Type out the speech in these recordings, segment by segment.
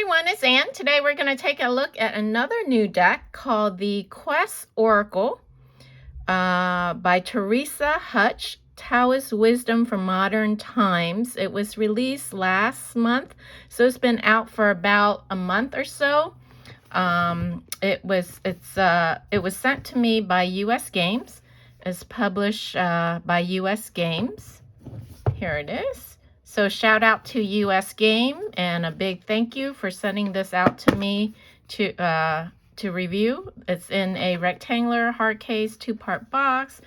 everyone, it's Ann. Today we're going to take a look at another new deck called the Quest Oracle by Theresa Hutch, Taoist Wisdom for Modern Times. It was released last month, so it's been out for about a month or so. It was sent to me by US Games. It's published by US Games. Here it is. So shout out to US Game and a big thank you for sending this out to me to review. It's in a rectangular hard case 2-part box.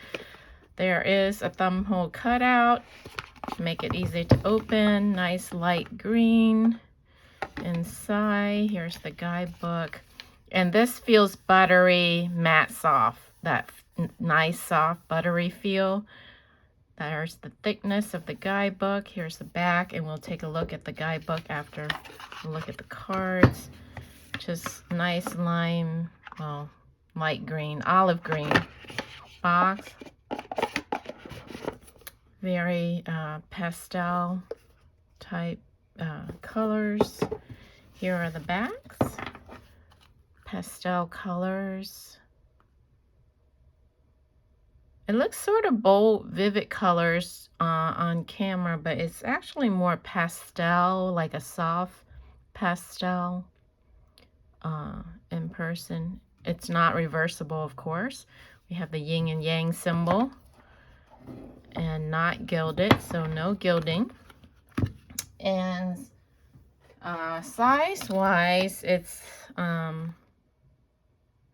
There is a thumb hole cutout to make it easy to open. Nice light green inside. Here's the guidebook. And this feels buttery, matte soft. That nice soft buttery feel. There's the thickness of the guidebook. Here's the back, and we'll take a look at the guidebook after we look at the cards. Just nice lime, well, light green, olive green box. Very pastel type colors. Here are the backs. Pastel colors. It looks sort of bold, vivid colors on camera, but it's actually more pastel, like a soft pastel in person. It's not reversible, of course. We have the yin and yang symbol and not gilded, so no gilding. And size-wise, it's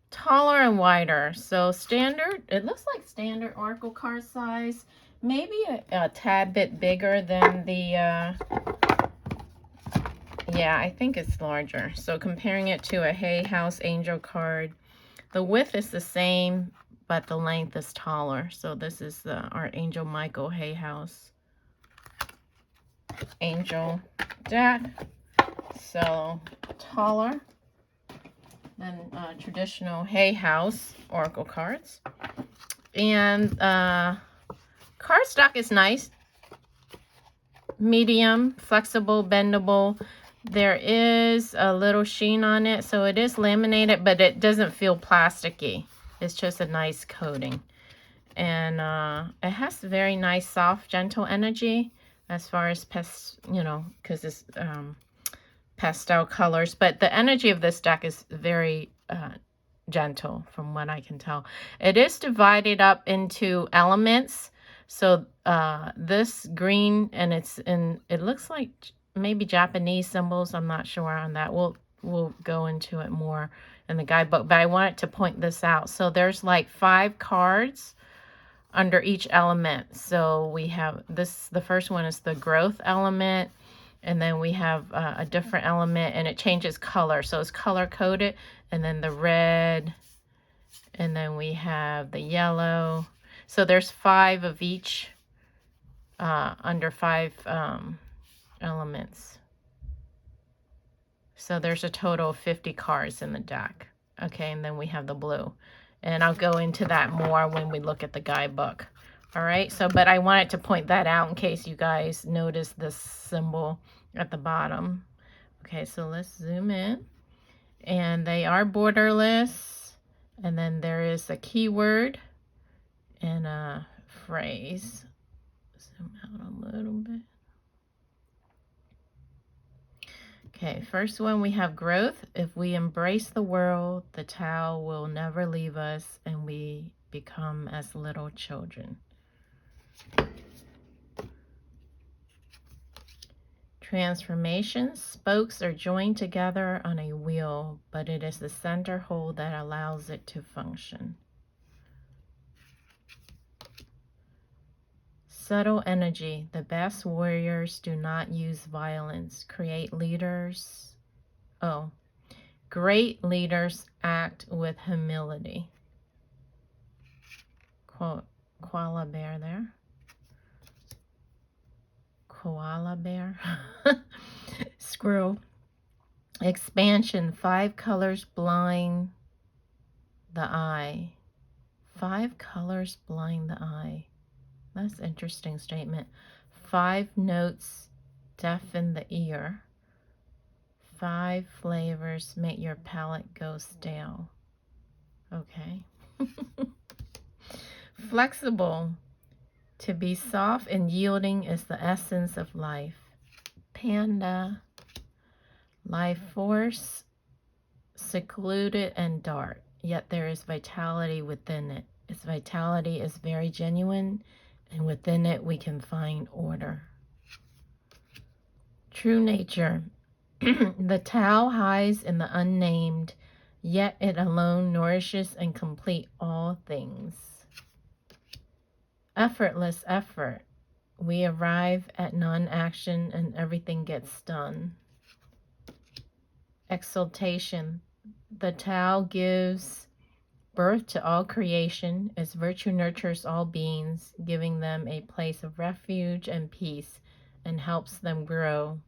taller and wider. So standard, it looks like standard oracle card size, maybe a tad bit bigger than the yeah, I think it's larger. So comparing it to a Hay House Angel card, the width is the same, but the length is taller. So this is the Archangel Michael Hay House Angel deck. So taller than traditional Hay House Oracle cards. And cardstock is nice. Medium, flexible, bendable. There is a little sheen on it, so it is laminated, but it doesn't feel plasticky. It's just a nice coating. And it has very nice, soft, gentle energy as far as, because it's pastel colors, but the energy of this deck is very gentle from what I can tell. It is divided up into elements. So this green, and it looks like maybe Japanese symbols. I'm not sure on that. We'll go into it more in the guidebook, but I wanted to point this out. So there's like 5 cards under each element. So we have this, the first one is the growth element. And then we have a different element, and it changes color. So it's color coded, and then the red, and then we have the yellow. So there's 5 of each under 5 elements. So there's a total of 50 cards in the deck. Okay, and then we have the blue. And I'll go into that more when we look at the guidebook. All right, so, but I wanted to point that out in case you guys notice this symbol at the bottom. Okay, so let's zoom in. And they are borderless. And then there is a keyword and a phrase. Zoom out a little bit. Okay, first one we have growth. If we embrace the world, the Tao will never leave us, and we become as little children. Transformation. Spokes are joined together on a wheel, but it is the center hole that allows it to function. Subtle energy. The best warriors do not use violence. Great leaders act with humility. Quote, koala bear there. Koala bear. Squirrel. Expansion. 5 colors blind the eye. 5 colors blind the eye. That's an interesting statement. 5 notes deafen the ear. 5 flavors make your palate go stale. Okay. Flexible. To be soft and yielding is the essence of life. Panda. Life force. Secluded and dark, yet there is vitality within it. Its vitality is very genuine, and within it we can find order. True nature. The Tao hides in the unnamed, yet it alone nourishes and completes all things. Effortless effort. We arrive at non-action and everything gets done. Exaltation. The Tao gives birth to all creation as virtue nurtures all beings, giving them a place of refuge and peace and helps them grow.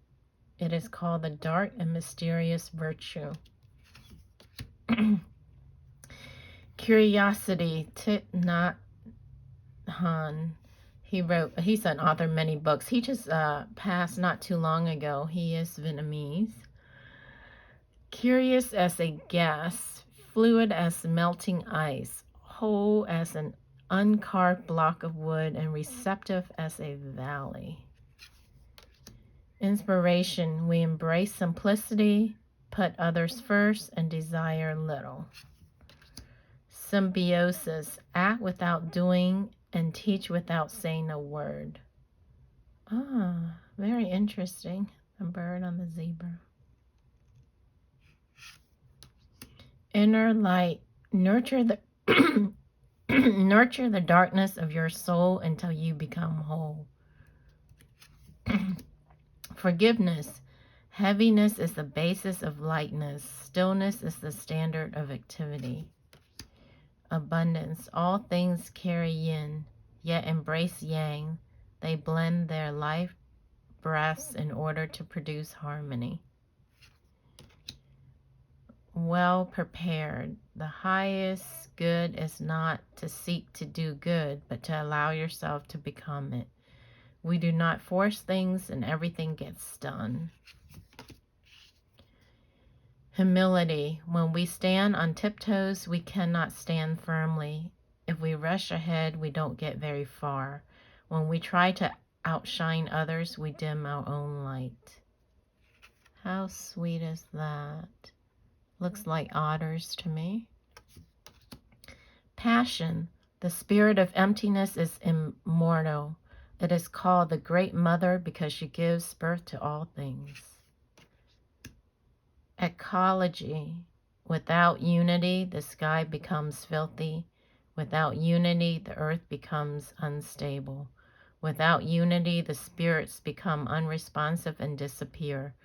It is called the dark and mysterious virtue. Curiosity. Thich Nhat Hanh. He's an author of many books. He just passed not too long ago. He is Vietnamese. Curious as a gas, fluid as melting ice, whole as an uncarved block of wood, and receptive as a valley. Inspiration. We embrace simplicity, put others first, and desire little. Symbiosis. Act without doing and teach without saying a word. Ah, very interesting. A bird on the zebra. Inner light. Nurture the nurture the darkness of your soul until you become whole. Forgiveness. Heaviness is the basis of lightness. Stillness is the standard of activity. Abundance. All things carry yin, yet embrace yang. They blend their life breaths in order to produce harmony. Well prepared. The highest good is not to seek to do good, but to allow yourself to become it. We do not force things and everything gets done. Humility. When we stand on tiptoes, we cannot stand firmly. If we rush ahead, we don't get very far. When we try to outshine others, we dim our own light. How sweet is that? Looks like otters to me. Passion. The spirit of emptiness is immortal. It is called the Great Mother because she gives birth to all things. Ecology. Without unity, the sky becomes filthy. Without unity, the earth becomes unstable. Without unity, the spirits become unresponsive and disappear.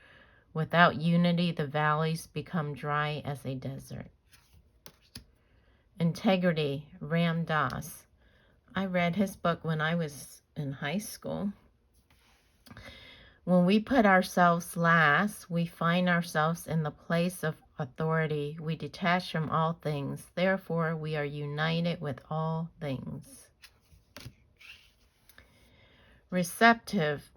Without unity, the valleys become dry as a desert. Integrity. Ram Dass. I read his book when I was in high school. When we put ourselves last, we find ourselves in the place of authority. We detach from all things. Therefore, we are united with all things. Receptive.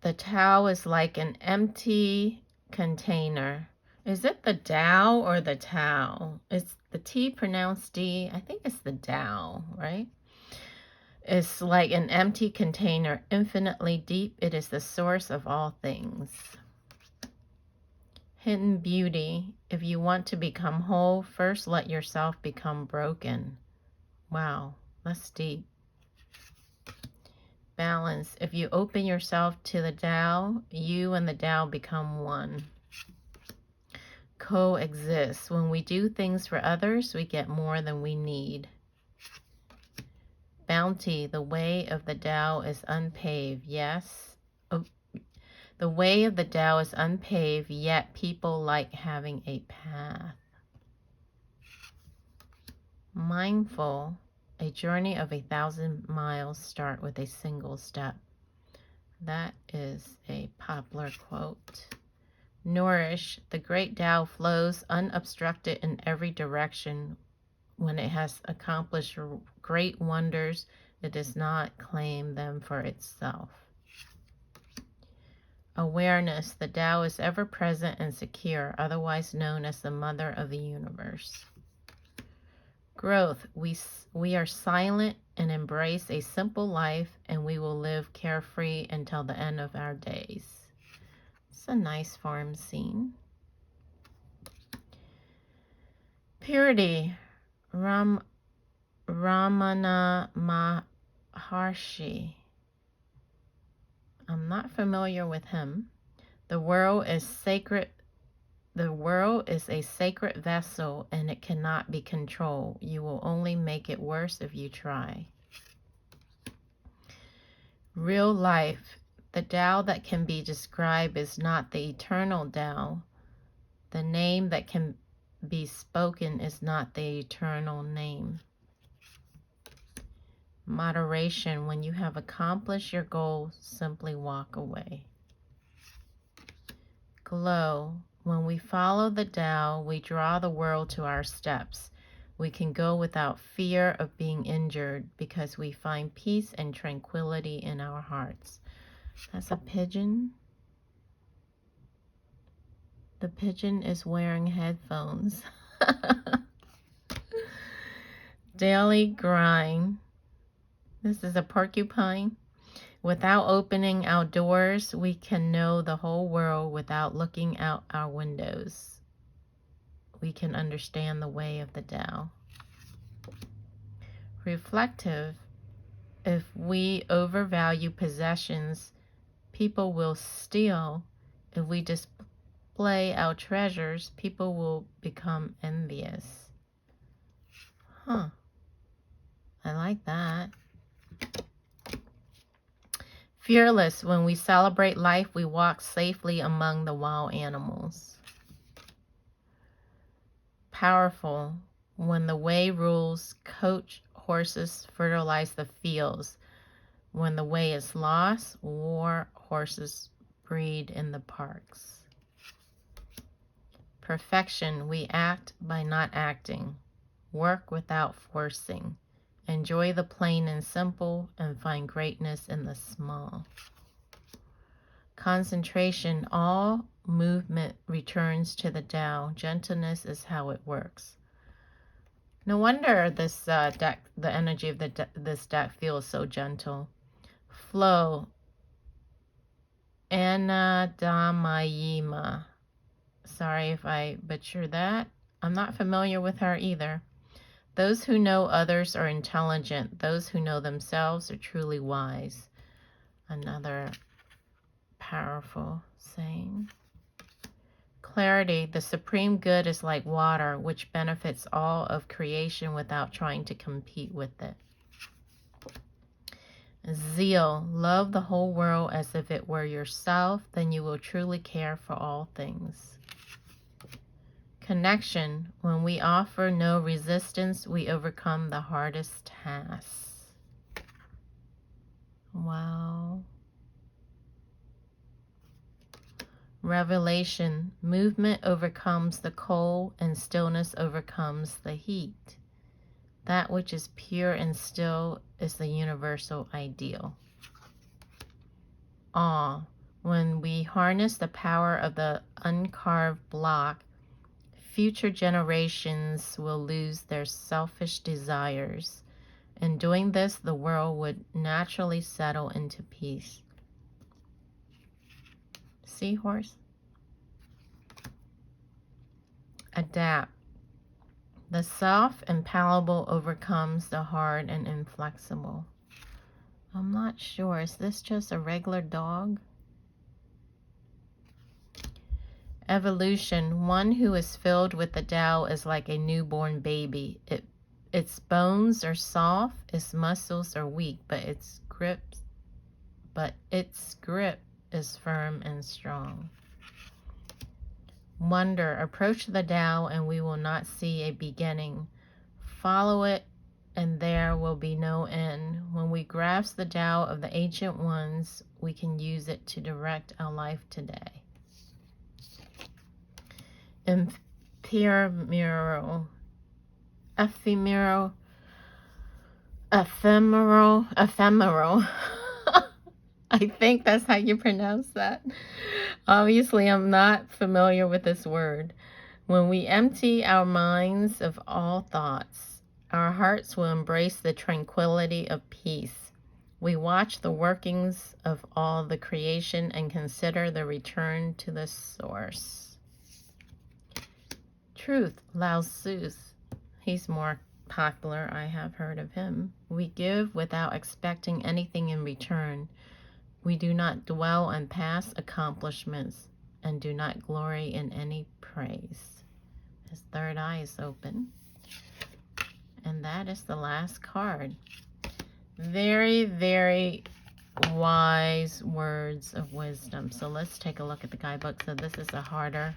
The Tao is like an empty container. Is it the Tao or the Tao? Is the T pronounced D? I think it's the Tao, right? It's like an empty container, infinitely deep. It is the source of all things. Hidden beauty. If you want to become whole, first let yourself become broken. Wow, that's deep. Balance. If you open yourself to the Tao, you and the Tao become one. Coexist. When we do things for others, we get more than we need. Bounty. The way of the Tao is unpaved. Yes. Oh, the way of the Tao is unpaved, yet people like having a path. Mindful. A journey of 1,000 miles start with a single step. That is a popular quote. Nourish. The great Tao flows unobstructed in every direction. When it has accomplished great wonders, it does not claim them for itself. Awareness. The Tao is ever present and secure, otherwise known as the mother of the universe. Growth. We are silent and embrace a simple life, and we will live carefree until the end of our days. It's a nice farm scene. Purity. Ramana Maharshi. I'm not familiar with him. The world is sacred. The world is a sacred vessel, and it cannot be controlled. You will only make it worse if you try. Real life. The Tao that can be described is not the eternal Tao. The name that can be spoken is not the eternal name. Moderation. When you have accomplished your goal, simply walk away. Glow. When we follow the Tao, we draw the world to our steps. We can go without fear of being injured because we find peace and tranquility in our hearts. That's a pigeon. The pigeon is wearing headphones. Daily grind. This is a porcupine. Without opening our doors, we can know the whole world without looking out our windows. We can understand the way of the Tao. Reflective. If we overvalue possessions, people will steal. If we display our treasures, people will become envious. Huh. I like that. Fearless. When we celebrate life, we walk safely among the wild animals. Powerful. When the way rules, coach horses fertilize the fields. When the way is lost, war horses breed in the parks. Perfection. We act by not acting. Work without forcing. Enjoy the plain and simple, and find greatness in the small. Concentration. All movement returns to the Tao. Gentleness is how it works. No wonder this deck, the energy of this deck feels so gentle. Flow. Anadamayima. Sorry if I butcher that. I'm not familiar with her either. Those who know others are intelligent. Those who know themselves are truly wise. Another powerful saying. Clarity. The supreme good is like water, which benefits all of creation without trying to compete with it. Zeal. Love the whole world as if it were yourself, then you will truly care for all things. Connection. When we offer no resistance, we overcome the hardest tasks. Wow. Revelation. Movement overcomes the cold, and stillness overcomes the heat. That which is pure and still is the universal ideal. Awe. When we harness the power of the uncarved block, future generations will lose their selfish desires. In doing this, the world would naturally settle into peace. Seahorse. Adapt. The soft and palatable overcomes the hard and inflexible. I'm not sure. Is this just a regular dog? Evolution. One who is filled with the Tao is like a newborn baby. Its bones are soft, its muscles are weak, but its grip is firm and strong. Wonder. Approach the Tao and we will not see a beginning. Follow it and there will be no end. When we grasp the Tao of the ancient ones, we can use it to direct our life today. Ephemeral. I think that's how you pronounce that. Obviously, I'm not familiar with this word. When we empty our minds of all thoughts, our hearts will embrace the tranquility of peace. We watch the workings of all the creation and consider the return to the source. Truth, Lao Tzu. He's more popular. I have heard of him. We give without expecting anything in return. We do not dwell on past accomplishments and do not glory in any praise. His third eye is open. And that is the last card. Very, very wise words of wisdom. So let's take a look at the guidebook. So this is a harder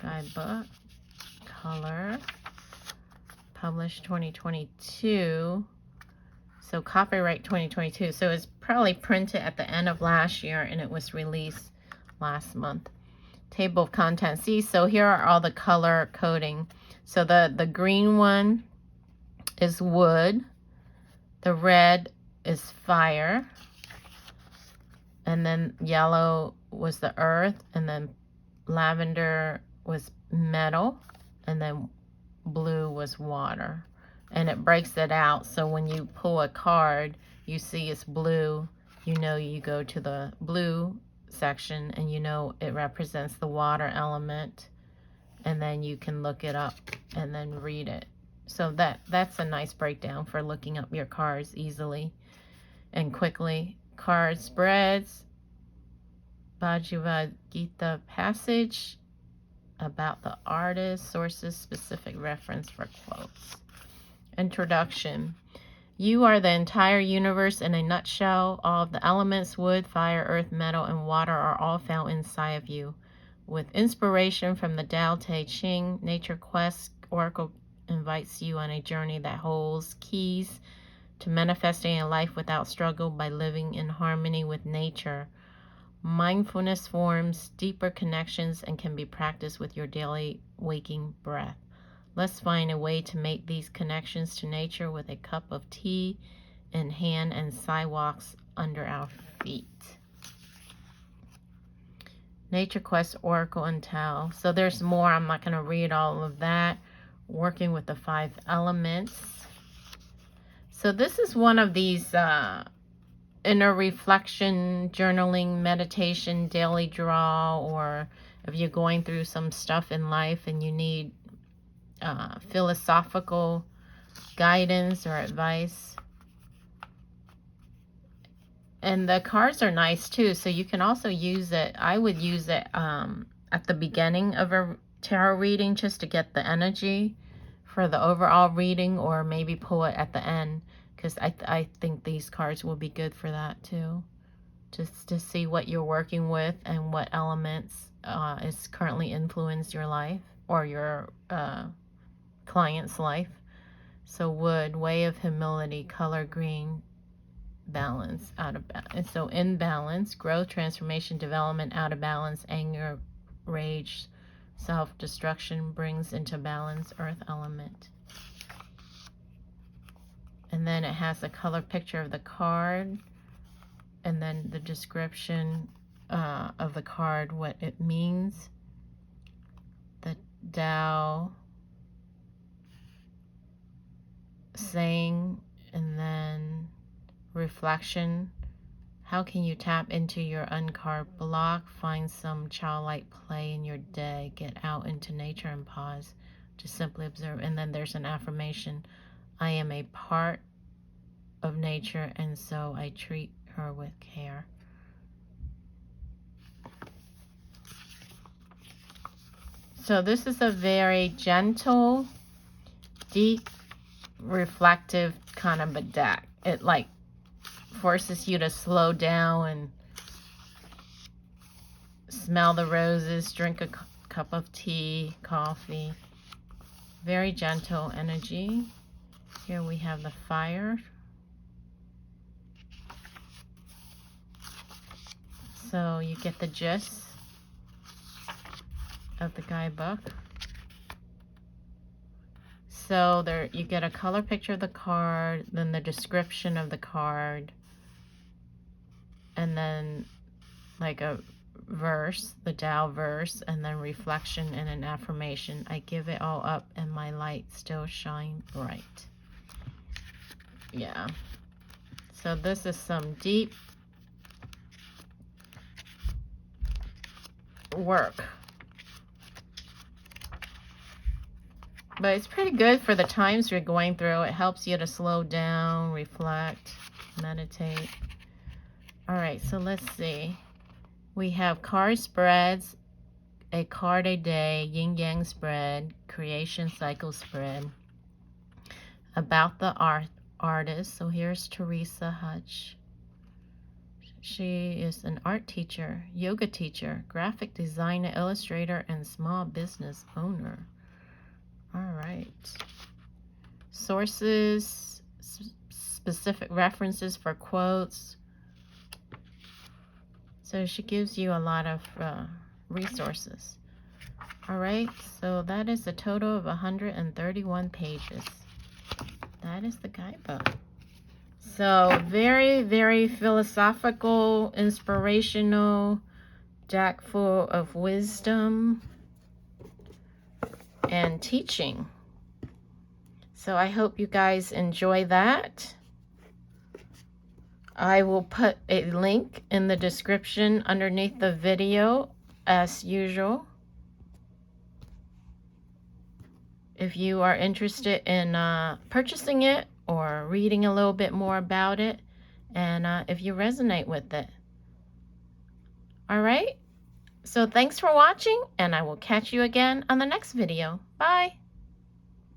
guidebook. Color. Published 2022. So copyright 2022. So it's probably printed at the end of last year and it was released last month. Table of contents. See, so here are all the color coding. So the green one is wood. The red is fire. And then yellow was the earth. And then lavender was metal. And then blue was water. And it breaks it out, so when you pull a card, you see it's blue, you know you go to the blue section, and you know it represents the water element, and then you can look it up and then read it. So that's a nice breakdown for looking up your cards easily and quickly. Card spreads, Bhagavad Gita passage about the artist, sources, specific reference for quotes. Introduction. You are the entire universe in a nutshell. All of the elements, wood, fire, earth, metal, and water are all found inside of you. With inspiration from the Tao Te Ching, Nature Quest Oracle invites you on a journey that holds keys to manifesting a life without struggle by living in harmony with nature. Mindfulness forms deeper connections and can be practiced with your daily waking breath. Let's find a way to make these connections to nature with a cup of tea in hand and sidewalks under our feet. Nature Quest Oracle and Tao. So there's more. I'm not going to read all of that. Working with the 5 elements. So this is one of these inner reflection, journaling, meditation, daily draw, or if you're going through some stuff in life and you need philosophical guidance or advice. And the cards are nice too, so you can also use it. I would use it at the beginning of a tarot reading just to get the energy for the overall reading, or maybe pull it at the end, because I think these cards will be good for that too, just to see what you're working with and what elements is currently influenced your life or your client's life. So wood, way of humility, color green, balance, out of balance. So in balance, growth, transformation, development, out of balance, anger, rage, self-destruction brings into balance, earth element. And then it has a color picture of the card, and then the description of the card, what it means. The Tao saying, and then reflection. How can you tap into your uncarved block? Find some childlike play in your day. Get out into nature and pause. Just simply observe. And then there's an affirmation. I am a part of nature, and so I treat her with care. So this is a very gentle, deep, reflective kind of a deck. It like forces you to slow down and smell the roses, drink a cup of tea, coffee. Very gentle energy. Here we have the fire. So you get the gist of the guidebook. So there you get a color picture of the card, then the description of the card, and then like a verse, the Tao verse, and then reflection and an affirmation. I give it all up and my light still shine bright. Yeah. So this is some deep work. But it's pretty good for the times you're going through. It helps you to slow down, reflect, meditate. All right, so let's see. We have card spreads, a card a day, yin-yang spread, creation cycle spread, about the artist. So here's Theresa Hutch. She is an art teacher, yoga teacher, graphic designer, illustrator, and small business owner. All right. Sources, specific references for quotes. So she gives you a lot of resources. All right, so that is a total of 131 pages. That is the guidebook. So very, very philosophical, inspirational, deck full of wisdom and teaching. So I hope you guys enjoy that. I will put a link in the description underneath the video as usual. If you are interested in purchasing it or reading a little bit more about it, and if you resonate with it. All right, so thanks for watching, and I will catch you again on the next video. Bye.